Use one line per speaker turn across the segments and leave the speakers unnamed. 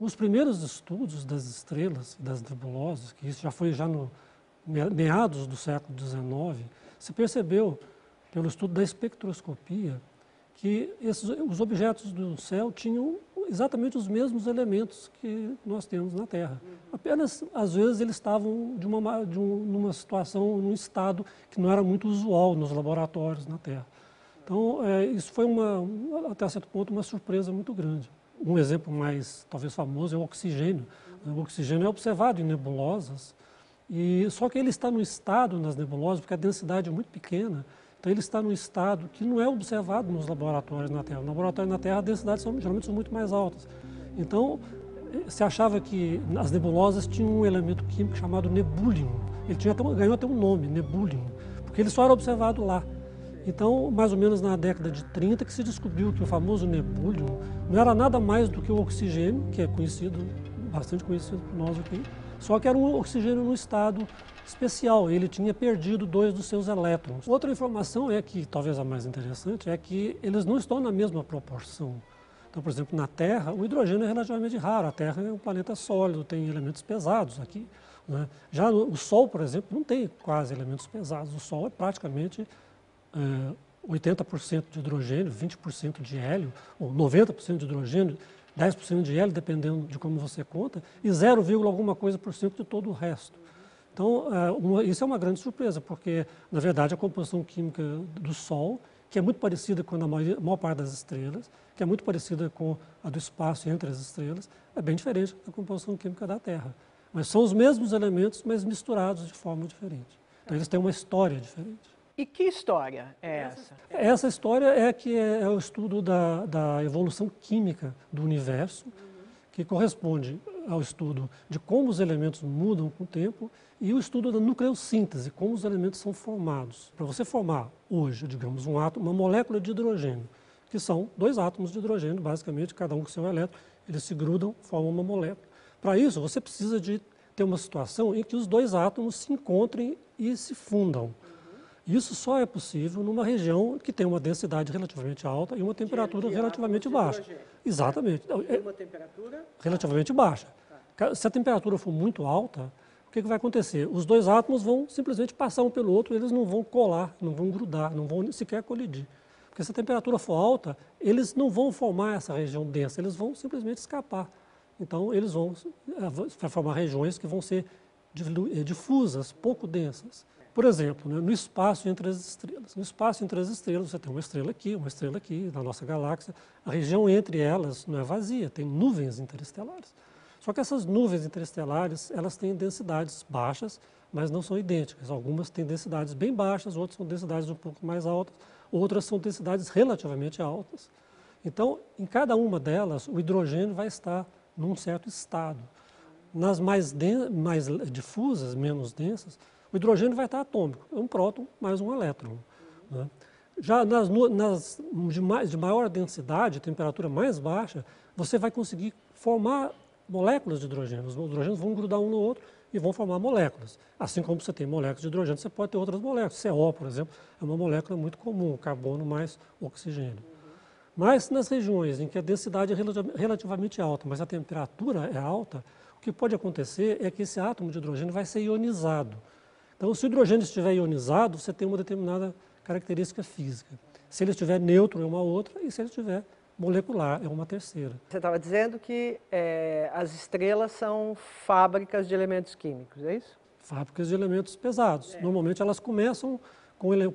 Os primeiros estudos das estrelas, das nebulosas, que isso já foi no meados do século XIX, se percebeu, pelo estudo da espectroscopia, que os objetos do céu tinham exatamente os mesmos elementos que nós temos na Terra. Apenas, às vezes, eles estavam numa situação, num estado que não era muito usual nos laboratórios na Terra. Então, isso foi, até certo ponto, uma surpresa muito grande. Um exemplo mais, talvez, famoso é o oxigênio. O oxigênio é observado em nebulosas, só que ele está no estado nas nebulosas, porque a densidade é muito pequena, então ele está num estado que não é observado nos laboratórios na Terra. No laboratório na Terra, as densidades geralmente são muito mais altas. Então, se achava que as nebulosas tinham um elemento químico chamado nebulium. Ele ganhou até um nome, nebulium, porque ele só era observado lá. Então, mais ou menos na década de 30, que se descobriu que o famoso nebulium não era nada mais do que o oxigênio, que é bastante conhecido por nós aqui, só que era um oxigênio num estado especial, ele tinha perdido 2 dos seus elétrons. Outra informação talvez a mais interessante, é que eles não estão na mesma proporção. Então, por exemplo, na Terra, o hidrogênio é relativamente raro, a Terra é um planeta sólido, tem elementos pesados aqui, né? Já o Sol, por exemplo, não tem quase elementos pesados, o Sol é praticamente 80% de hidrogênio, 20% de hélio, ou 90% de hidrogênio, 10% de hélio, dependendo de como você conta, e 0, alguma coisa por cento de todo o resto. Então, isso é uma grande surpresa, porque, na verdade, a composição química do Sol, que é muito parecida com a maior parte das estrelas, que é muito parecida com a do espaço entre as estrelas, é bem diferente da composição química da Terra. Mas são os mesmos elementos, mas misturados de forma diferente. Então, eles têm uma história diferente.
E que história é essa?
Essa história é o estudo da evolução química do universo, que corresponde ao estudo de como os elementos mudam com o tempo e o estudo da nucleossíntese, como os elementos são formados. Para você formar hoje, digamos, uma molécula de hidrogênio, que são 2 átomos de hidrogênio, basicamente, cada um com seu elétron, eles se grudam, formam uma molécula. Para isso, você precisa de ter uma situação em que os 2 átomos se encontrem e se fundam. Isso só é possível numa região que tem uma densidade relativamente alta e uma temperatura relativamente baixa. Exatamente.
E uma temperatura?
Relativamente baixa. Se a temperatura for muito alta, o que vai acontecer? Os 2 átomos vão simplesmente passar um pelo outro, eles não vão colar, não vão grudar, não vão sequer colidir. Porque se a temperatura for alta, eles não vão formar essa região densa, eles vão simplesmente escapar. Então, eles vão formar regiões que vão ser difusas, pouco densas. Por exemplo, no espaço entre as estrelas. No espaço entre as estrelas, você tem uma estrela aqui, na nossa galáxia. A região entre elas não é vazia, tem nuvens interestelares. Só que essas nuvens interestelares, elas têm densidades baixas, mas não são idênticas. Algumas têm densidades bem baixas, outras são densidades um pouco mais altas, outras são densidades relativamente altas. Então, em cada uma delas, o hidrogênio vai estar num certo estado. Nas mais difusas, menos densas, o hidrogênio vai estar atômico, é um próton mais um elétron, né? Já de maior densidade, temperatura mais baixa, você vai conseguir formar moléculas de hidrogênio. Os hidrogênios vão grudar um no outro e vão formar moléculas. Assim como você tem moléculas de hidrogênio, você pode ter outras moléculas. CO, por exemplo, é uma molécula muito comum, carbono mais oxigênio. Mas nas regiões em que a densidade é relativamente alta, mas a temperatura é alta, o que pode acontecer é que esse átomo de hidrogênio vai ser ionizado. Então, se o hidrogênio estiver ionizado, você tem uma determinada característica física. Se ele estiver neutro, é uma outra, e se ele estiver molecular, é uma terceira.
Você estava dizendo que as estrelas são fábricas de elementos químicos, é isso?
Fábricas de elementos pesados. Normalmente elas começam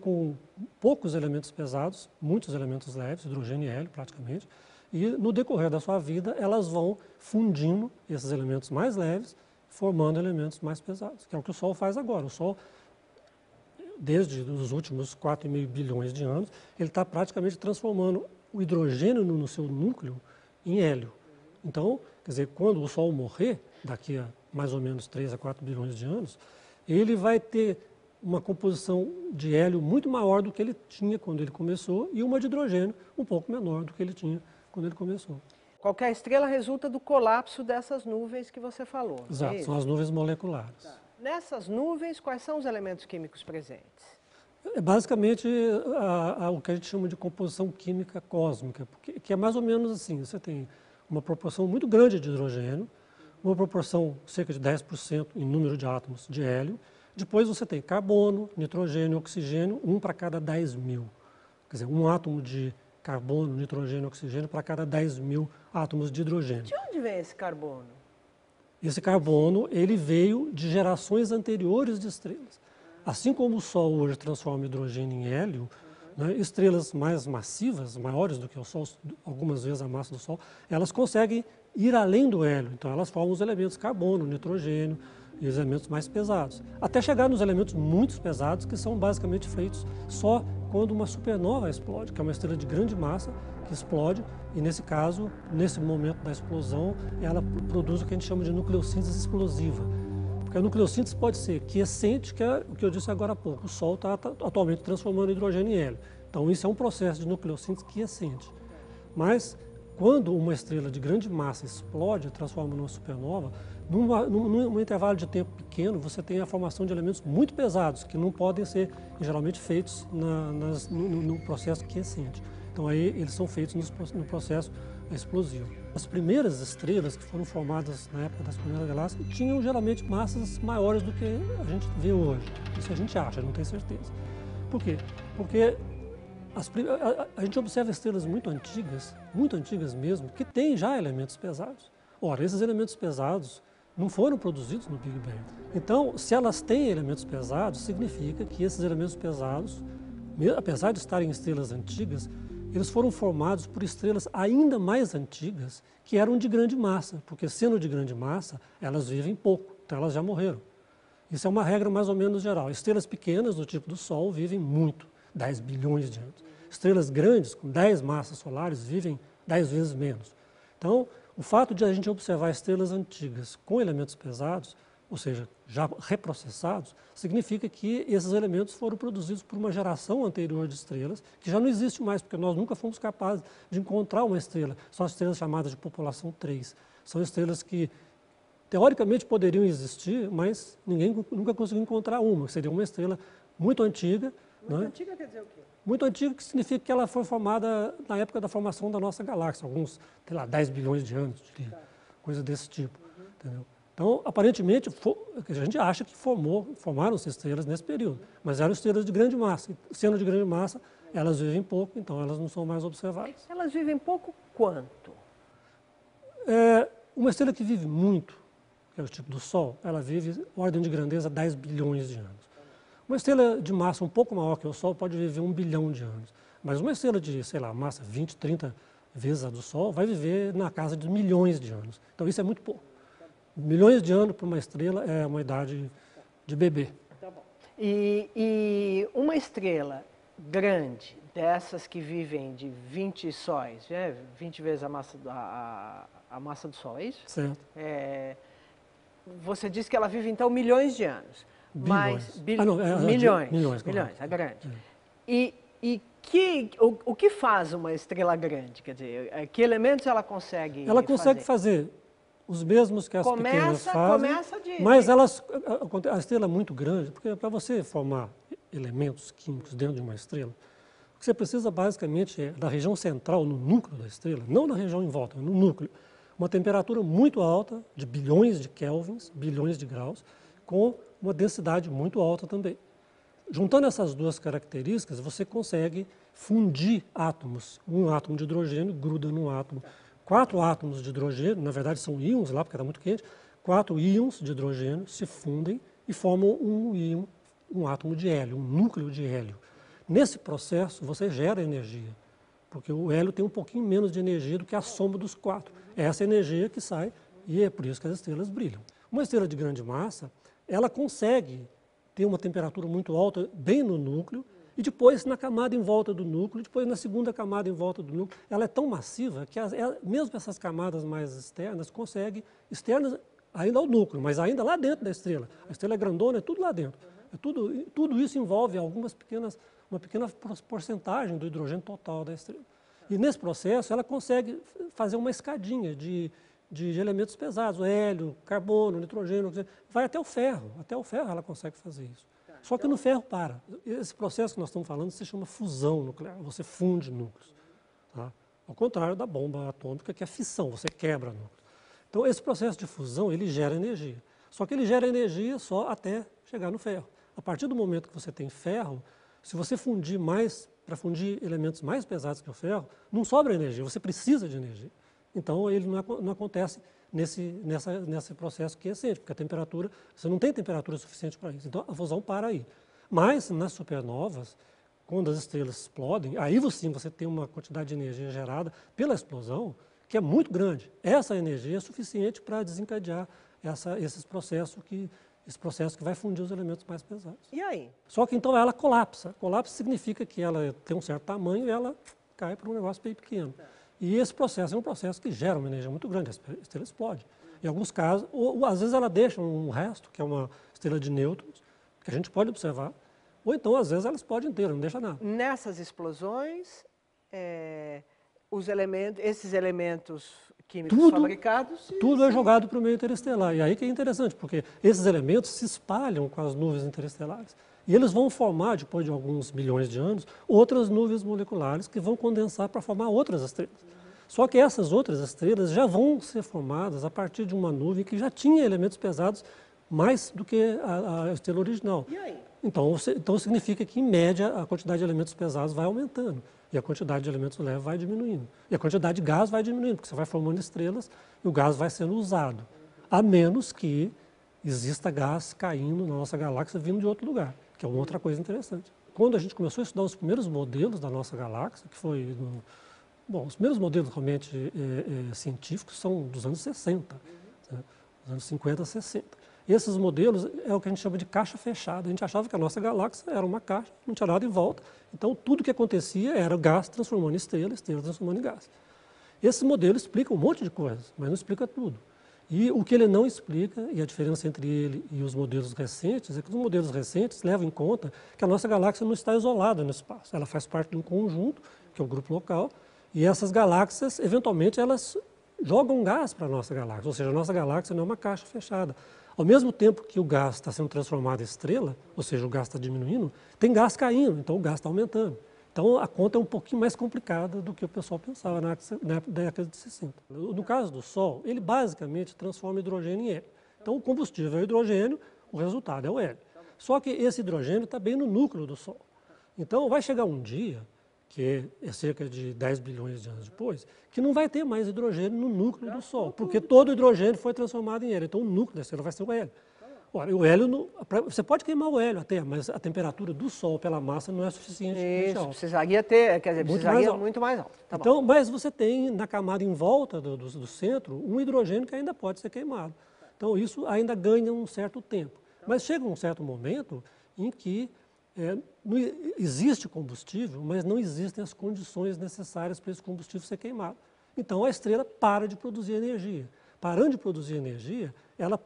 com poucos elementos pesados, muitos elementos leves, hidrogênio e hélio praticamente, e no decorrer da sua vida elas vão fundindo esses elementos mais leves, formando elementos mais pesados, que é o que o Sol faz agora. O Sol, desde os últimos 4,5 bilhões de anos, ele está praticamente transformando o hidrogênio no seu núcleo em hélio. Então, quer dizer, quando o Sol morrer, daqui a mais ou menos 3 a 4 bilhões de anos, ele vai ter uma composição de hélio muito maior do que ele tinha quando ele começou e uma de hidrogênio um pouco menor do que ele tinha quando ele começou.
Qualquer estrela resulta do colapso dessas nuvens que você falou.
Exato, são as nuvens moleculares.
Tá. Nessas nuvens, quais são os elementos químicos presentes?
É basicamente o que a gente chama de composição química cósmica, que é mais ou menos assim, você tem uma proporção muito grande de hidrogênio, uma proporção cerca de 10% em número de átomos de hélio, depois você tem carbono, nitrogênio, oxigênio, um para cada 10.000. Quer dizer, um átomo de carbono, nitrogênio e oxigênio para cada 10.000 átomos de hidrogênio.
De onde vem esse carbono?
Esse carbono, ele veio de gerações anteriores de estrelas. Assim como o Sol hoje transforma hidrogênio em hélio, né, estrelas mais massivas, maiores do que o Sol, algumas vezes a massa do Sol, elas conseguem ir além do hélio. Então elas formam os elementos carbono, nitrogênio e os elementos mais pesados. Até chegar nos elementos muito pesados, que são basicamente feitos só quando uma supernova explode, que é uma estrela de grande massa que explode, e nesse caso, nesse momento da explosão, ela produz o que a gente chama de nucleossíntese explosiva. Porque a nucleossíntese pode ser quiescente, que é o que eu disse agora há pouco. O Sol está atualmente transformando hidrogênio em hélio. Então isso é um processo de nucleossíntese quiescente. Mas quando uma estrela de grande massa explode, transforma numa supernova, num intervalo de tempo pequeno, você tem a formação de elementos muito pesados, que não podem ser geralmente feitos no processo quiescente. Então aí eles são feitos no processo explosivo. As primeiras estrelas que foram formadas na época das primeiras galáxias tinham geralmente massas maiores do que a gente vê hoje. Isso a gente acha, não tem certeza. Por quê? Porque a gente observa estrelas muito antigas mesmo, que têm já elementos pesados. Ora, esses elementos pesados não foram produzidos no Big Bang. Então, se elas têm elementos pesados, significa que esses elementos pesados, apesar de estarem em estrelas antigas, eles foram formados por estrelas ainda mais antigas, que eram de grande massa, porque sendo de grande massa, elas vivem pouco, então elas já morreram. Isso é uma regra mais ou menos geral. Estrelas pequenas, do tipo do Sol, vivem muito, 10 bilhões de anos. Estrelas grandes, com 10 massas solares, vivem 10 vezes menos. Então, o fato de a gente observar estrelas antigas com elementos pesados, ou seja, já reprocessados, significa que esses elementos foram produzidos por uma geração anterior de estrelas, que já não existe mais, porque nós nunca fomos capazes de encontrar uma estrela. São as estrelas chamadas de população 3. São estrelas que, teoricamente, poderiam existir, mas ninguém nunca conseguiu encontrar uma. Seria uma estrela muito antiga.
Muito antiga quer dizer o quê?
Muito antiga, que significa que ela foi formada na época da formação da nossa galáxia, alguns, sei lá, 10 bilhões de anos, coisa desse tipo. Entendeu? Então, aparentemente, a gente acha que formaram-se estrelas nesse período, mas eram estrelas de grande massa. E, sendo de grande massa, elas vivem pouco, então elas não são mais observadas.
Elas vivem pouco quanto?
Uma estrela que vive muito, que é o tipo do Sol, ela vive ordem de grandeza 10 bilhões de anos. Uma estrela de massa um pouco maior que o Sol pode viver 1 bilhão de anos, mas uma estrela de, sei lá, massa 20, 30 vezes a do Sol vai viver na casa de milhões de anos. Então isso é muito pouco. Milhões de anos para uma estrela é uma idade de bebê.
Tá bom. E uma estrela grande, dessas que vivem de 20 sóis, 20 vezes a massa do Sol, é isso?
Certo.
Você disse que ela vive, então, milhões de anos.
Bilhões.
Milhões, é grande. O que faz uma estrela grande? Quer dizer, que elementos ela consegue fazer?
Ela consegue fazer os mesmos que as pequenas fazem, mas a estrela é muito grande, porque para você formar elementos químicos dentro de uma estrela, o que você precisa basicamente é da região central, no núcleo da estrela, não na região em volta, no núcleo, uma temperatura muito alta, de bilhões de kelvins, bilhões de graus, com uma densidade muito alta também. Juntando essas duas características, você consegue fundir átomos. Um átomo de hidrogênio gruda num átomo. 4 átomos de hidrogênio, na verdade são íons lá, porque era muito quente, 4 íons de hidrogênio se fundem e formam um átomo de hélio, um núcleo de hélio. Nesse processo, você gera energia, porque o hélio tem um pouquinho menos de energia do que a soma dos 4. É essa energia que sai e é por isso que as estrelas brilham. Uma estrela de grande massa, ela consegue ter uma temperatura muito alta bem no núcleo, e depois na camada em volta do núcleo, depois na segunda camada em volta do núcleo, ela é tão massiva que mesmo essas camadas mais externas conseguem, externas ainda ao núcleo, mas ainda lá dentro da estrela. A estrela é grandona, é tudo lá dentro. Tudo isso envolve uma pequena porcentagem do hidrogênio total da estrela. E nesse processo ela consegue fazer uma escadinha de elementos pesados, hélio, carbono, nitrogênio, vai até o ferro ela consegue fazer isso. Só que no ferro para. Esse processo que nós estamos falando se chama fusão nuclear, você funde núcleos. Tá? Ao contrário da bomba atômica, que é fissão, você quebra núcleos. Então esse processo de fusão, ele gera energia. Só que ele gera energia só até chegar no ferro. A partir do momento que você tem ferro, se você fundir mais, para fundir elementos mais pesados que o ferro, não sobra energia, você precisa de energia. Então ele não acontece nesse processo quiescente, porque a temperatura, você não tem temperatura suficiente para isso. Então a fusão para aí. Mas nas supernovas, quando as estrelas explodem, aí sim você tem uma quantidade de energia gerada pela explosão, que é muito grande. Essa energia é suficiente para desencadear esse processo que vai fundir os elementos mais pesados.
E aí?
Só que então ela colapsa. Colapsa significa que ela tem um certo tamanho e ela cai para um negócio bem pequeno. E esse processo é um processo que gera uma energia muito grande, a estrela explode. Em alguns casos, ou às vezes ela deixa um resto, que é uma estrela de nêutrons, que a gente pode observar, ou então às vezes ela explode inteira, não deixa nada.
Nessas explosões, esses elementos químicos fabricados...
Tudo é jogado para o meio interestelar. E aí que é interessante, porque esses elementos se espalham com as nuvens interestelares. E eles vão formar, depois de alguns milhões de anos, outras nuvens moleculares que vão condensar para formar outras estrelas. Só que essas outras estrelas já vão ser formadas a partir de uma nuvem que já tinha elementos pesados mais do que a estrela original.
E aí?
Então significa que, em média, a quantidade de elementos pesados vai aumentando. E a quantidade de elementos leves vai diminuindo. E a quantidade de gás vai diminuindo, porque você vai formando estrelas e o gás vai sendo usado. A menos que exista gás caindo na nossa galáxia vindo de outro lugar, que é uma outra coisa interessante. Quando a gente começou a estudar os primeiros modelos da nossa galáxia, que foi... os primeiros modelos realmente científicos são dos anos 60, né, dos anos 50, 60. Esses modelos é o que a gente chama de caixa fechada. A gente achava que a nossa galáxia era uma caixa, não tinha nada em volta. Então, tudo que acontecia era gás transformando em estrela, estrela transformando em gás. Esse modelo explica um monte de coisas, mas não explica tudo. E o que ele não explica, e a diferença entre ele e os modelos recentes, é que os modelos recentes levam em conta que a nossa galáxia não está isolada no espaço. Ela faz parte de um conjunto, que é o grupo local, e essas galáxias, eventualmente, elas jogam gás para a nossa galáxia. Ou seja, a nossa galáxia não é uma caixa fechada. Ao mesmo tempo que o gás está sendo transformado em estrela, ou seja, o gás está diminuindo, tem gás caindo, então o gás está aumentando. Então a conta é um pouquinho mais complicada do que o pessoal pensava na década de 60. No caso do Sol, ele basicamente transforma hidrogênio em hélio. Então o combustível é o hidrogênio, o resultado é o hélio. Só que esse hidrogênio está bem no núcleo do Sol. Então vai chegar um dia, que é cerca de 10 bilhões de anos depois, que não vai ter mais hidrogênio no núcleo do Sol, porque todo o hidrogênio foi transformado em hélio. Então o núcleo da estrela vai ser o hélio. Ora, o hélio, você pode queimar o hélio até, mas a temperatura do Sol pela massa não é suficiente.
Isso, precisaria ter, quer dizer, precisaria muito mais alto. Tá
então, mas você tem na camada em volta do centro um hidrogênio que ainda pode ser queimado. Então isso ainda ganha um certo tempo. Mas chega um certo momento em que não existe combustível, mas não existem as condições necessárias para esse combustível ser queimado. Então a estrela para de produzir energia. Parando de produzir energia, ela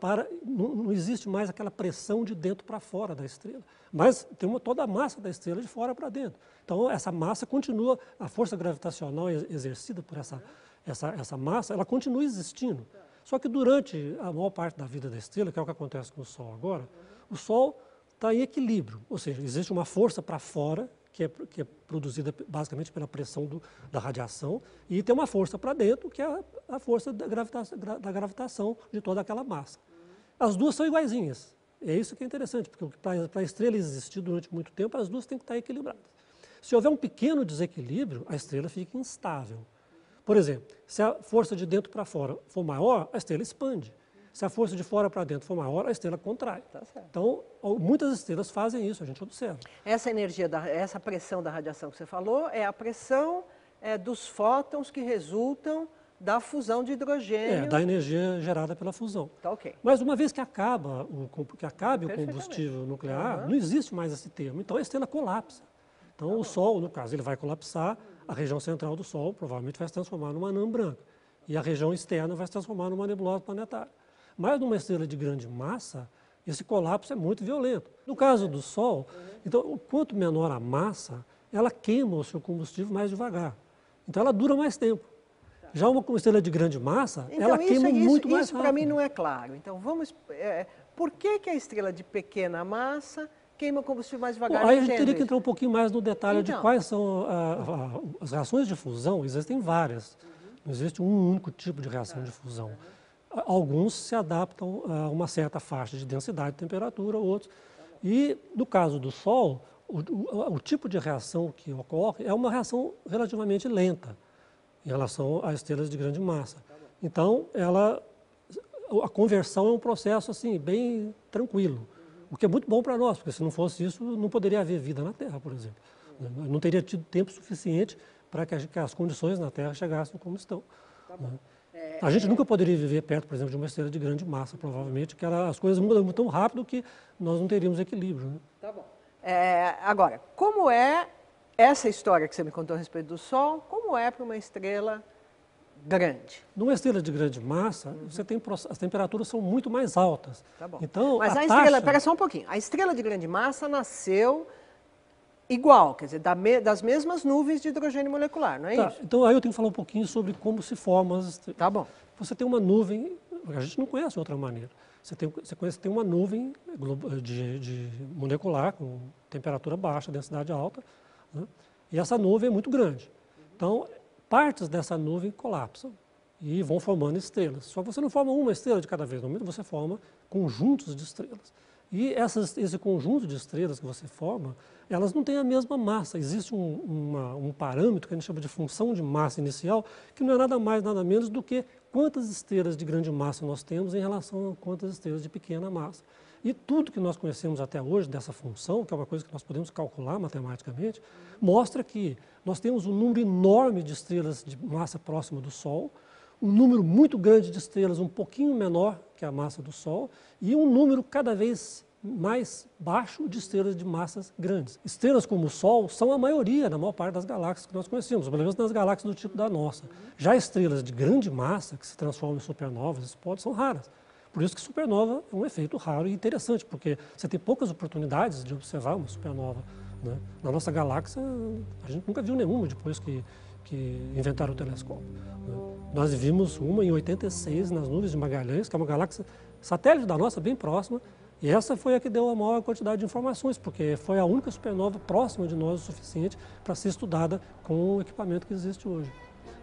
não existe mais aquela pressão de dentro para fora da estrela. Mas tem toda a massa da estrela de fora para dentro. Então essa massa continua, a força gravitacional exercida por essa massa, ela continua existindo. Só que durante a maior parte da vida da estrela, que é o que acontece com o Sol agora, o Sol está em equilíbrio, ou seja, existe uma força para fora, que é produzida basicamente pela pressão da radiação, e tem uma força para dentro, que é a força da gravitação de toda aquela massa. As duas são iguaizinhas. É isso que é interessante, porque para a estrela existir durante muito tempo, as duas têm que estar equilibradas. Se houver um pequeno desequilíbrio, a estrela fica instável. Por exemplo, se a força de dentro para fora for maior, a estrela expande. Se a força de fora para dentro for maior, a estrela contrai.
Tá certo.
Então, muitas estrelas fazem isso, a gente observa.
Essa energia, essa pressão da radiação que você falou, é a pressão dos fótons que resultam da fusão de hidrogênio.
Da energia gerada pela fusão.
Tá ok.
Mas uma vez que acabe o combustível nuclear, não existe mais esse termo. Então a estrela colapsa. Então o Sol, no caso, ele vai colapsar, a região central do Sol provavelmente vai se transformar numa anã branca. E a região externa vai se transformar numa nebulosa planetária. Mas numa estrela de grande massa, esse colapso é muito violento. No caso do Sol, então, quanto menor a massa, ela queima o seu combustível mais devagar. Então ela dura mais tempo. Já uma estrela de grande massa,
então,
ela queima muito mais
Isso
rápido.
para mim não é claro. Então vamos... por que a estrela de pequena massa queima combustível mais devagar?
Bom, aí a gente teria que entrar um pouquinho mais no detalhe de
Então.
quais são as reações de fusão. Existem várias. Não existe um único tipo de reação de fusão. Alguns se adaptam a uma certa faixa de densidade e temperatura, outros. E no caso do Sol, o tipo de reação que ocorre é uma reação relativamente lenta em relação a estrelas de grande massa. Então, a conversão é um processo assim, bem tranquilo, o que é muito bom para nós, porque se não fosse isso, não poderia haver vida na Terra, por exemplo. Não teria tido tempo suficiente para que as condições na Terra chegassem como estão. A gente nunca poderia viver perto, por exemplo, de uma estrela de grande massa, provavelmente, que as coisas mudam tão rápido que nós não teríamos equilíbrio. Né?
Tá bom. Agora, como é essa história que você me contou a respeito do Sol, como é para uma estrela grande?
Numa estrela de grande massa, as temperaturas são muito mais altas.
Tá bom.
Então,
mas a estrela, espera só um pouquinho, a estrela de grande massa nasceu igual, quer dizer, das mesmas nuvens de hidrogênio molecular, não é isso?
Então aí eu tenho que falar um pouquinho sobre como se formam as estrelas.
Tá bom.
Você tem uma nuvem, a gente não conhece de outra maneira. Você tem uma nuvem de molecular com temperatura baixa, densidade alta, né? E essa nuvem é muito grande. Então, partes dessa nuvem colapsam e vão formando estrelas. Só que você não forma uma estrela de cada vez, no momento você forma conjuntos de estrelas. E esse conjunto de estrelas que você forma, elas não têm a mesma massa. Existe um parâmetro que a gente chama de função de massa inicial, que não é nada mais, nada menos do que quantas estrelas de grande massa nós temos em relação a quantas estrelas de pequena massa. E tudo que nós conhecemos até hoje dessa função, que é uma coisa que nós podemos calcular matematicamente, mostra que nós temos um número enorme de estrelas de massa próxima do Sol, um número muito grande de estrelas um pouquinho menor que a massa do Sol e um número cada vez mais baixo de estrelas de massas grandes. Estrelas como o Sol são a maioria, na maior parte das galáxias que nós conhecemos, pelo menos nas galáxias do tipo da nossa. Já estrelas de grande massa, que se transformam em supernovas, são raras. Por isso que supernova é um efeito raro e interessante, porque você tem poucas oportunidades de observar uma supernova. Né? Na nossa galáxia, a gente nunca viu nenhuma depois que inventaram o telescópio. Né? Nós vimos uma em 86 nas nuvens de Magalhães, que é uma galáxia satélite da nossa, bem próxima, e essa foi a que deu a maior quantidade de informações, porque foi a única supernova próxima de nós o suficiente para ser estudada com o equipamento que existe hoje.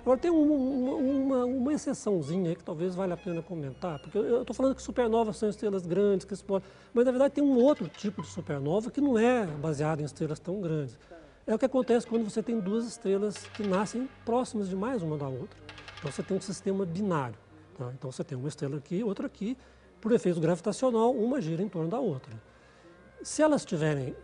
Agora tem uma exceçãozinha aí que talvez valha a pena comentar, porque eu estou falando que supernovas são estrelas grandes, que explodem, mas na verdade tem um outro tipo de supernova que não é baseado em estrelas tão grandes. É o que acontece quando você tem duas estrelas que nascem próximas demais uma da outra. Então você tem um sistema binário. Tá? Então você tem uma estrela aqui, outra aqui, por efeito gravitacional, uma gira em torno da outra. Se elas tiverem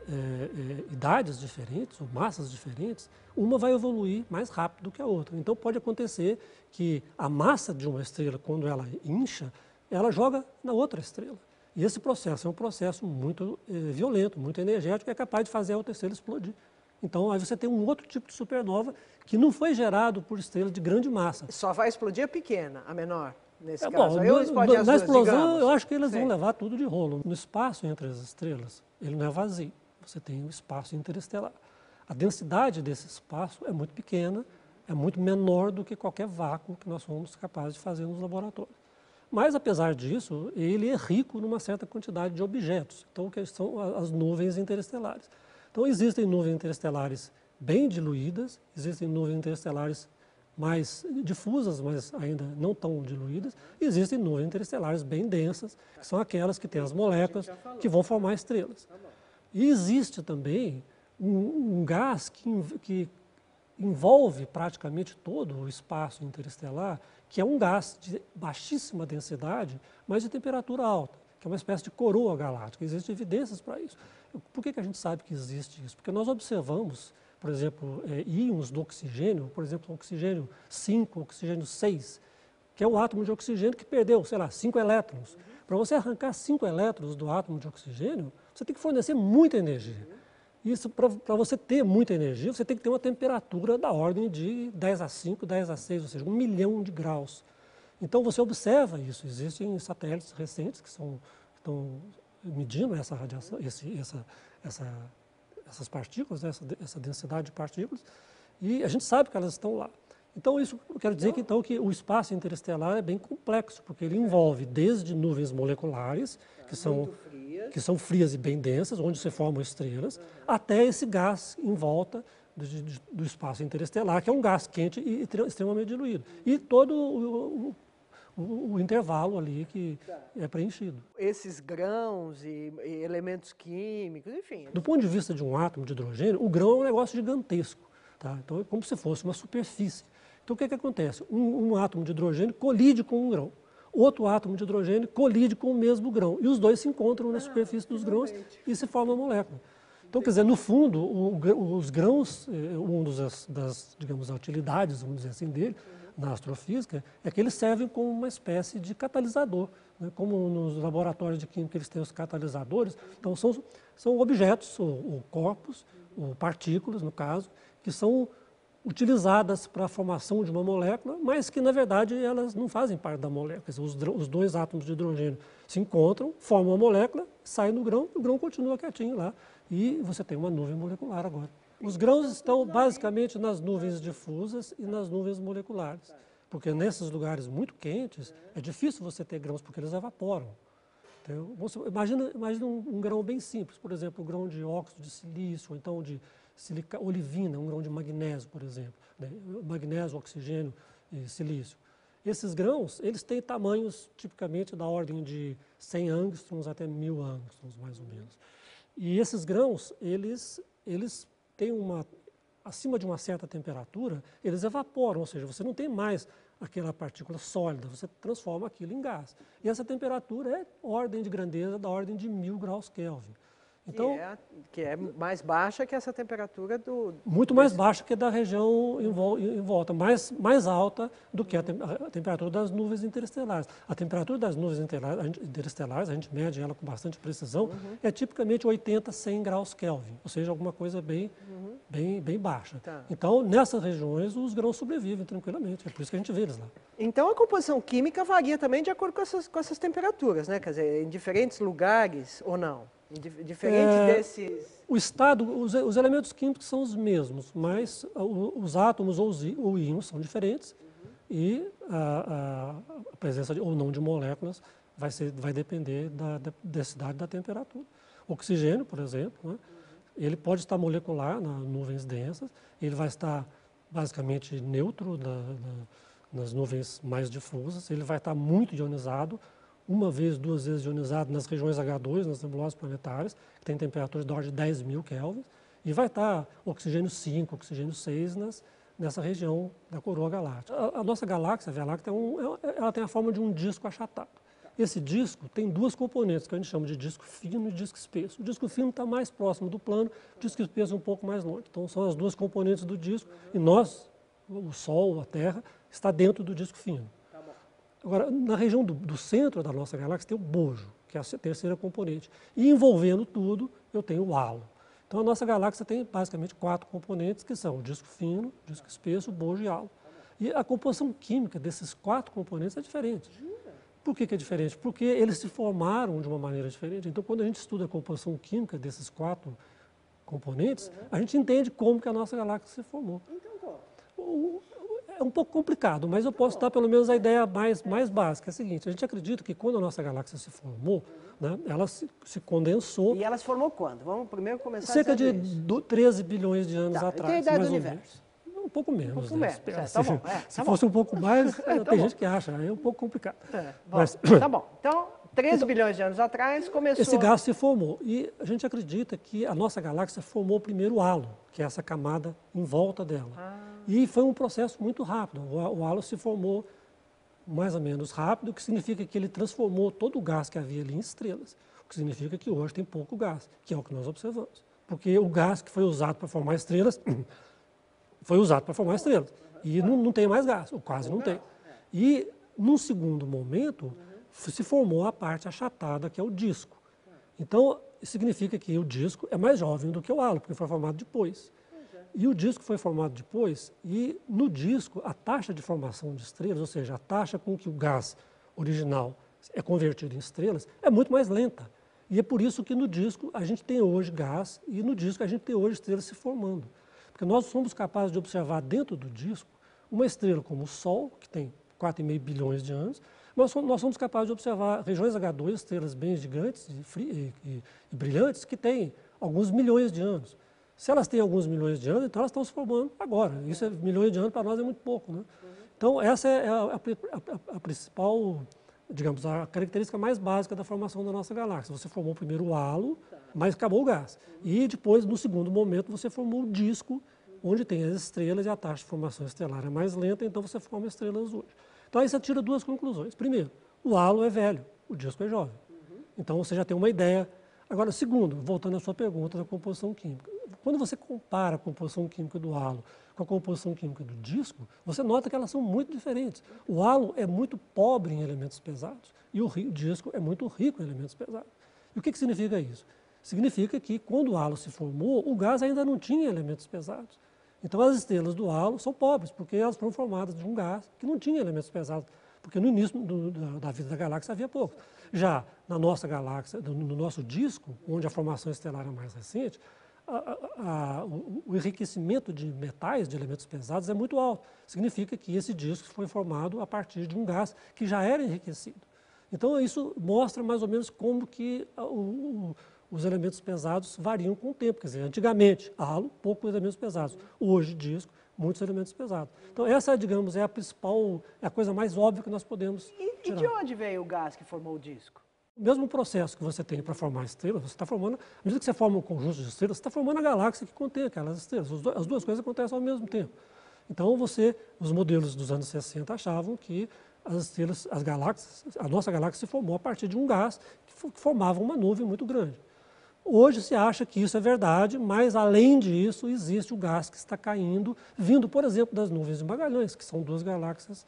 idades diferentes ou massas diferentes, uma vai evoluir mais rápido que a outra. Então pode acontecer que a massa de uma estrela, quando ela incha, ela joga na outra estrela. E esse processo é um processo muito violento, muito energético, que é capaz de fazer a outra estrela explodir. Então aí você tem um outro tipo de supernova que não foi gerado por estrela de grande massa.
Só vai explodir a pequena, a menor. Nesse
caso.
Bom,
na explosão, eu acho que eles vão levar tudo de rolo. No espaço entre as estrelas, ele não é vazio. Você tem o espaço interestelar. A densidade desse espaço é muito pequena, é muito menor do que qualquer vácuo que nós somos capazes de fazer nos laboratórios. Mas, apesar disso, ele é rico numa certa quantidade de objetos. Então, que são as nuvens interestelares. Então, existem nuvens interestelares bem diluídas, existem nuvens interestelares mais difusas, mas ainda não tão diluídas. Existem nuvens interestelares bem densas, que são aquelas que têm as moléculas que vão formar estrelas. E existe também um gás que envolve praticamente todo o espaço interestelar, que é um gás de baixíssima densidade, mas de temperatura alta, que é uma espécie de coroa galáctica. Existem evidências para isso. Por que a gente sabe que existe isso? Porque nós observamos, por exemplo, íons do oxigênio, por exemplo, oxigênio 5, oxigênio 6, que é o átomo de oxigênio que perdeu, sei lá, 5 elétrons. Para você arrancar 5 elétrons do átomo de oxigênio, você tem que fornecer muita energia. Isso, para você ter muita energia, você tem que ter uma temperatura da ordem de 10 a 5, 10 a 6, ou seja, 1 milhão de graus. Então você observa isso. Existem satélites recentes que estão medindo essa radiação, essas partículas, essa densidade de partículas, e a gente sabe que elas estão lá. Então, isso eu quero dizer que o espaço interestelar é bem complexo, porque ele envolve desde nuvens moleculares, que são frias e bem densas, onde se formam estrelas, até esse gás em volta do espaço interestelar, que é um gás quente e extremamente diluído. E todo o intervalo ali que é preenchido.
Esses grãos e elementos químicos, enfim.
Do ponto de vista de um átomo de hidrogênio, o grão é um negócio gigantesco. Tá? Então, é como se fosse uma superfície. Então, o que acontece? Um átomo de hidrogênio colide com um grão. Outro átomo de hidrogênio colide com o mesmo grão. E os dois se encontram na superfície dos grãos e se forma a molécula. Então, quer dizer, no fundo, os grãos, digamos, utilidades, vamos dizer assim, dele, na astrofísica, é que eles servem como uma espécie de catalisador. Né? Como nos laboratórios de química eles têm os catalisadores. Então, são objetos, ou corpos, ou partículas, no caso, que são utilizadas para a formação de uma molécula, mas que, na verdade, elas não fazem parte da molécula. Quer dizer, os dois átomos de hidrogênio se encontram, formam uma molécula, saem do grão, e o grão continua quietinho lá. E você tem uma nuvem molecular agora. Os grãos estão basicamente nas nuvens difusas e nas nuvens moleculares. Porque nesses lugares muito quentes, é difícil você ter grãos, porque eles evaporam. Então, imagina um grão bem simples, por exemplo, o grão de óxido de silício, ou então de olivina, um grão de magnésio, por exemplo. Né? Magnésio, oxigênio e silício. Esses grãos, eles têm tamanhos tipicamente da ordem de 100 angstroms até 1000 angstroms, mais ou menos. E esses grãos, eles têm acima de uma certa temperatura, eles evaporam, ou seja, você não tem mais aquela partícula sólida, você transforma aquilo em gás. E essa temperatura é ordem de grandeza da ordem de 1000 graus Kelvin. Então,
que é mais baixa que essa temperatura
muito mais baixa que a da região em volta, mais alta do que a temperatura das nuvens interestelares. A temperatura das nuvens interestelares, a gente mede ela com bastante precisão, é tipicamente 80, 100 graus Kelvin, ou seja, alguma coisa bem baixa. Tá. Então, nessas regiões, os grãos sobrevivem tranquilamente, é por isso que a gente vê eles lá.
Então, a composição química varia também de acordo com essas temperaturas, né? Quer dizer, em diferentes lugares ou não? Diferente desses...
O estado, os elementos químicos são os mesmos, mas os átomos ou íons são diferentes e a presença ou não de moléculas vai depender da densidade da temperatura. O oxigênio, por exemplo, né, ele pode estar molecular nas nuvens densas, ele vai estar basicamente neutro nas nuvens mais difusas, ele vai estar muito ionizado, uma vez, duas vezes ionizado nas regiões H2, nas nebulosas planetárias, que tem temperaturas da ordem de 10.000 Kelvin, e vai estar oxigênio 5, oxigênio 6 nessa região da coroa galáctica. A nossa galáxia, a Via Láctea, ela tem a forma de um disco achatado. Esse disco tem duas componentes, que a gente chama de disco fino e disco espesso. O disco fino está mais próximo do plano, o disco espesso um pouco mais longe. Então, são as duas componentes do disco, e nós, o Sol, a Terra, está dentro do disco fino. Agora, na região do centro da nossa galáxia tem o bojo, que é a terceira componente. E envolvendo tudo, eu tenho o halo. Então, a nossa galáxia tem basicamente 4 componentes, que são o disco fino, o disco espesso, o bojo e o halo. E a composição química desses 4 componentes é diferente. Por que é diferente? Porque eles se formaram de uma maneira diferente. Então, quando a gente estuda a composição química desses 4 componentes, a gente entende como que a nossa galáxia se formou. Então, qual? É um pouco complicado, mas eu posso dar pelo menos a ideia mais básica. É a seguinte, a gente acredita que quando a nossa galáxia se formou, né, ela se condensou...
E ela se formou quando? Vamos primeiro começar
cerca de 13 bilhões de anos atrás.
Tem a ideia do universo.
Um pouco menos.
Um pouco menos.
Tá bom. Se fosse um pouco mais, tem gente que acha, é um pouco complicado.
Mas, tá bom. Então, 13 bilhões de anos atrás começou...
Esse gás se formou e a gente acredita que a nossa galáxia formou primeiro o halo, que é essa camada em volta dela. E foi um processo muito rápido. O halo se formou mais ou menos rápido, o que significa que ele transformou todo o gás que havia ali em estrelas. O que significa que hoje tem pouco gás, que é o que nós observamos. Porque o gás que foi usado para formar estrelas, foi usado para formar estrelas. E não tem mais gás, ou quase não tem. E, num segundo momento, se formou a parte achatada, que é o disco. Então, significa que o disco é mais jovem do que o halo, porque foi formado depois. E o disco foi formado depois, e no disco a taxa de formação de estrelas, ou seja, a taxa com que o gás original é convertido em estrelas, é muito mais lenta. E é por isso que no disco a gente tem hoje gás, e no disco a gente tem hoje estrelas se formando. Porque nós somos capazes de observar dentro do disco Uma estrela como o Sol, que tem 4,5 bilhões de anos, nós somos capazes de observar regiões H2, estrelas bem gigantes e brilhantes, que têm alguns milhões de anos. Se elas têm alguns milhões de anos, então elas estão se formando agora. Isso é milhões de anos para nós é muito pouco, né? Então essa é a principal, digamos, a característica mais básica da formação da nossa galáxia. Você formou primeiro o halo, mas acabou o gás. E depois, no segundo momento, você formou o disco, onde tem as estrelas e a taxa de formação estelar é mais lenta, então você forma estrelas hoje. Então aí você tira duas conclusões. Primeiro, o halo é velho, o disco é jovem. Então você já tem uma ideia. Agora, segundo, voltando à sua pergunta da composição química. Quando você compara a composição química do halo com a composição química do disco, você nota que elas são muito diferentes. O halo é muito pobre em elementos pesados e o disco é muito rico em elementos pesados. E o que significa isso? Significa que quando o halo se formou, o gás ainda não tinha elementos pesados. Então as estrelas do halo são pobres, porque elas foram formadas de um gás que não tinha elementos pesados, porque no início da vida da galáxia havia pouco. Já na nossa galáxia, no nosso disco, onde a formação estelar é mais recente, o enriquecimento de metais, de elementos pesados, é muito alto. Significa que esse disco foi formado a partir de um gás que já era enriquecido. Então isso mostra mais ou menos como que os elementos pesados variam com o tempo. Quer dizer, antigamente, halo, poucos elementos pesados. Hoje, disco, muitos elementos pesados. Então essa, digamos, é a principal, é a coisa mais óbvia que nós podemos tirar.
E de onde veio o gás que formou o disco?
O mesmo processo que você tem para formar estrelas, você está formando, à medida que você forma um conjunto de estrelas, você está formando a galáxia que contém aquelas estrelas. As duas coisas acontecem ao mesmo tempo. Então os modelos dos anos 60 achavam que as estrelas, as galáxias, a nossa galáxia se formou a partir de um gás que formava uma nuvem muito grande. Hoje se acha que isso é verdade, mas além disso existe o gás que está caindo, vindo, por exemplo, das nuvens de Magalhães, que são duas galáxias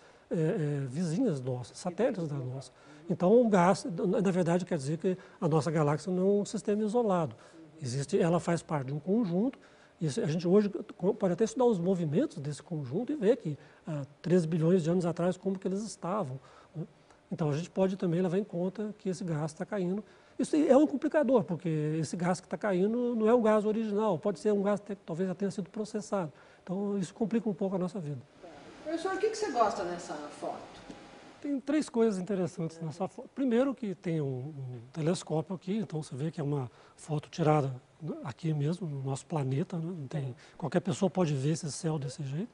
vizinhas nossas, satélites da nossa. Então o gás, na verdade, quer dizer que a nossa galáxia não é um sistema isolado. Ela faz parte de um conjunto, e a gente hoje pode até estudar os movimentos desse conjunto e ver que há 13 bilhões de anos atrás como que eles estavam, né? Então a gente pode também levar em conta que esse gás está caindo. Isso é um complicador, porque esse gás que está caindo não é o gás original, pode ser um gás que talvez já tenha sido processado. Então isso complica um pouco a nossa vida.
Professor, o que você gosta nessa foto?
Tem três coisas interessantes nessa foto. Primeiro que tem um telescópio aqui, então você vê que é uma foto tirada aqui mesmo, no nosso planeta, né? Não tem, qualquer pessoa pode ver esse céu desse jeito.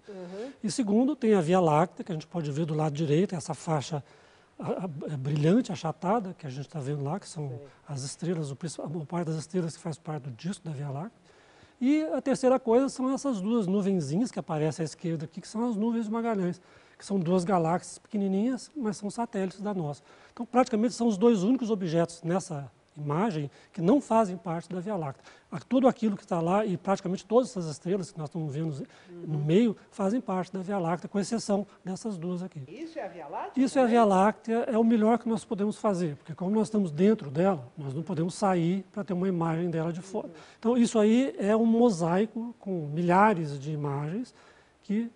E segundo, tem a Via Láctea, que a gente pode ver do lado direito, essa faixa brilhante, achatada, que a gente está vendo lá, que são as estrelas, a maior parte das estrelas que faz parte do disco da Via Láctea. E a terceira coisa são essas duas nuvenzinhas que aparecem à esquerda aqui, que são as nuvens de Magalhães, que são duas galáxias pequenininhas, mas são satélites da nossa. Então, praticamente, são os dois únicos objetos nessa imagem que não fazem parte da Via Láctea. Tudo aquilo que está lá, e praticamente todas essas estrelas que nós estamos vendo no meio, fazem parte da Via Láctea, com exceção dessas duas aqui.
Isso é a Via Láctea?
Isso é a Via Láctea, é o melhor que nós podemos fazer, porque como nós estamos dentro dela, nós não podemos sair para ter uma imagem dela de fora. Então, isso aí é um mosaico com milhares de imagens que,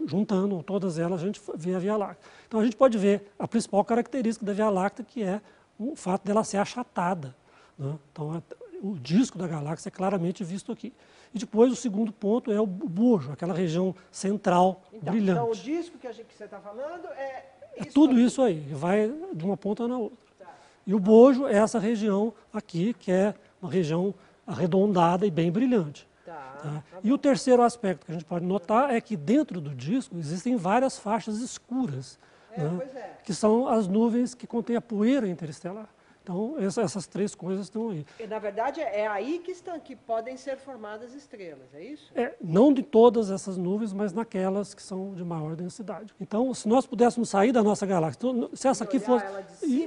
juntando todas elas, a gente vê a Via Láctea. Então, a gente pode ver a principal característica da Via Láctea, que é o fato dela ser achatada, né? Então, o disco da galáxia é claramente visto aqui. E depois, o segundo ponto é o bojo, aquela região central brilhante.
Então, o disco que você está falando é isso
tudo
aqui.
Isso aí, vai de uma ponta na outra. Tá. E o bojo é essa região aqui, que é uma região arredondada e bem brilhante. Tá? E o terceiro aspecto que a gente pode notar é que dentro do disco existem várias faixas escuras, né? Que são as nuvens que contêm a poeira interestelar. Então, essas três coisas estão aí.
E, na verdade, é aí que podem ser formadas estrelas, é isso?
Não de todas essas nuvens, mas naquelas que são de maior densidade. Então, se nós pudéssemos sair da nossa galáxia, se essa aqui fosse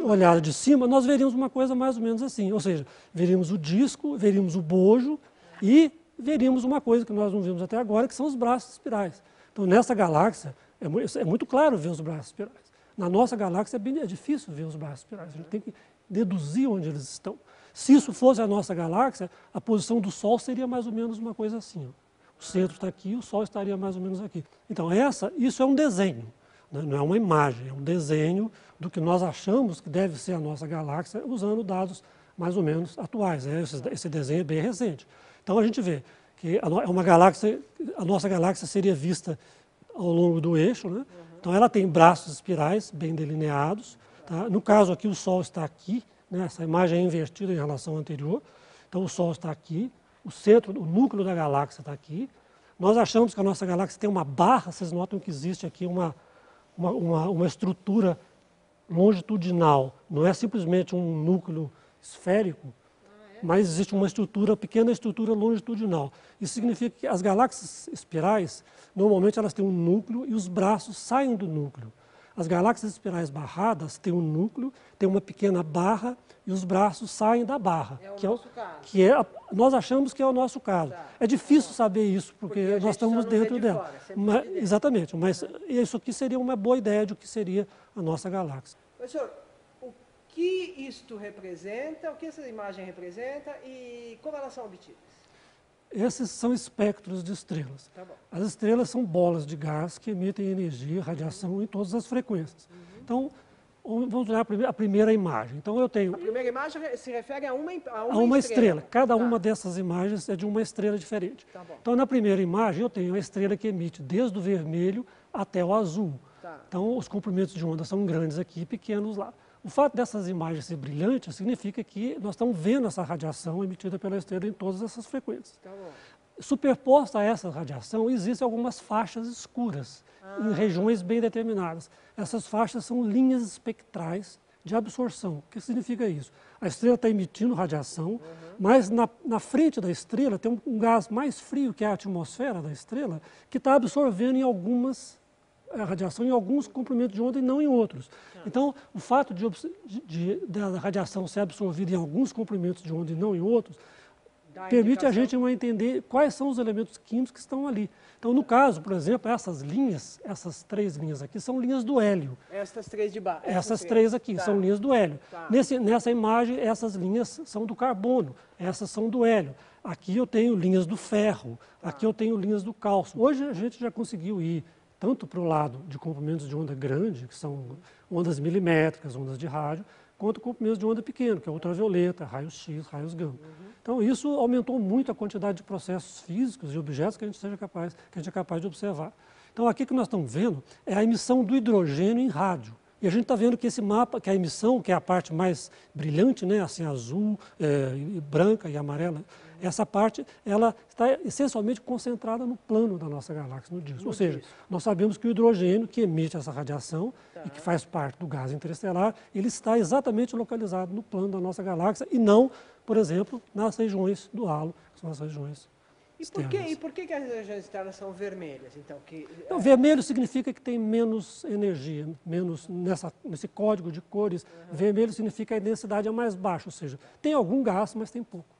olhada de cima, nós veríamos uma coisa mais ou menos assim. Ou seja, veríamos o disco, veríamos o bojo e veríamos uma coisa que nós não vimos até agora, que são os braços espirais. Então, nessa galáxia, é muito claro ver os braços espirais. Na nossa galáxia é difícil ver os braços espirais. A gente tem que deduzir onde eles estão. Se isso fosse a nossa galáxia, a posição do Sol seria mais ou menos uma coisa assim. Ó. O centro está aqui, o Sol estaria mais ou menos aqui. Então, isso é um desenho, né? Não é uma imagem, é um desenho do que nós achamos que deve ser a nossa galáxia, usando dados mais ou menos atuais. Esse desenho é bem recente. Então, a gente vê que a nossa galáxia seria vista ao longo do eixo, né? Então ela tem braços espirais bem delineados. Tá? No caso aqui o Sol está aqui, né? Essa imagem é invertida em relação à anterior. Então o Sol está aqui, o centro, o núcleo da galáxia está aqui. Nós achamos que a nossa galáxia tem uma barra, vocês notam que existe aqui uma estrutura longitudinal. Não é simplesmente um núcleo esférico, mas existe uma pequena estrutura longitudinal. Isso significa que as galáxias espirais, normalmente elas têm um núcleo e os braços saem do núcleo. As galáxias espirais barradas têm um núcleo, tem uma pequena barra e os braços saem da barra.
É o nosso caso.
Nós achamos que é o nosso caso.
Tá.
É difícil saber isso, porque nós estamos dentro dela.
Fora,
exatamente, mas isso aqui seria uma boa ideia de o que seria a nossa galáxia.
Professor, o que isto representa, o que essa imagem representa e como elas são obtidas?
Esses são espectros de estrelas.
Tá bom.
As estrelas são bolas de gás que emitem energia, radiação em todas as frequências. Então, vamos olhar a primeira imagem. Então, eu tenho...
A primeira imagem se refere a uma
estrela. Cada uma dessas imagens é de uma estrela diferente.
Tá bom.
Então, na primeira imagem, eu tenho a estrela que emite desde o vermelho até o azul.
Tá.
Então, os comprimentos de onda são grandes aqui e pequenos lá. O fato dessas imagens ser brilhantes significa que nós estamos vendo essa radiação emitida pela estrela em todas essas frequências.
Tá bom.
Superposta a essa radiação, existem algumas faixas escuras em regiões bem determinadas. Essas faixas são linhas espectrais de absorção. O que significa isso? A estrela está emitindo radiação, mas na frente da estrela tem um gás mais frio, que é a atmosfera da estrela, que está absorvendo a radiação em alguns comprimentos de onda e não em outros. Então, o fato da radiação ser absorvida em alguns comprimentos de onda e não em outros, permite a gente entender quais são os elementos químicos que estão ali. Então, no caso, por exemplo, essas três linhas aqui são linhas do hélio.
Essas três de baixo.
Essas três aqui são linhas do hélio.
Tá.
Nessa imagem, essas linhas são do carbono, essas são do hélio. Aqui eu tenho linhas do ferro, aqui eu tenho linhas do cálcio. Hoje a gente já conseguiu ir tanto para o lado de comprimentos de onda grande, que são ondas milimétricas, ondas de rádio, quanto comprimentos de onda pequeno, que é ultravioleta, raios X, raios gama. Então, isso aumentou muito a quantidade de processos físicos e objetos que a gente é capaz de observar. Então, aqui que nós estamos vendo é a emissão do hidrogênio em rádio. E a gente está vendo que esse mapa, que a emissão, que é a parte mais brilhante, né, assim, azul, branca e amarela, essa parte, ela está essencialmente concentrada no plano da nossa galáxia, no disco. Ou seja, nós sabemos que o hidrogênio que emite essa radiação e que faz parte do gás interestelar, ele está exatamente localizado no plano da nossa galáxia e não, por exemplo, nas regiões do halo, que são as regiões externas.
E por que as regiões externas são vermelhas?
Então, vermelho significa que tem menos energia, nesse código de cores, vermelho significa que a densidade é mais baixa, ou seja, tem algum gás, mas tem pouco.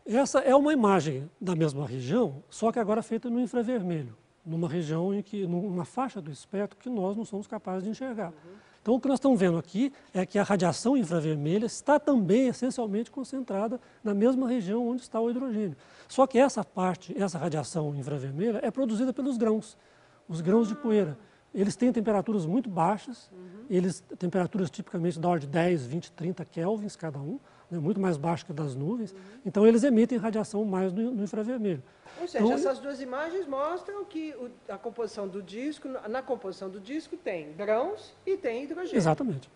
Essa é uma imagem da mesma região, só que agora feita no infravermelho, numa região numa faixa do espectro que nós não somos capazes de enxergar. Então, o que nós estamos vendo aqui é que a radiação infravermelha está também essencialmente concentrada na mesma região onde está o hidrogênio. Só que essa radiação infravermelha é produzida pelos grãos, os grãos de poeira. Eles têm temperaturas muito baixas, temperaturas tipicamente da ordem de 10, 20, 30 kelvins cada um, né, muito mais baixo que das nuvens, então eles emitem radiação mais no infravermelho.
Ou seja, essas duas imagens mostram que na composição do disco tem grãos e tem hidrogênio.
Exatamente.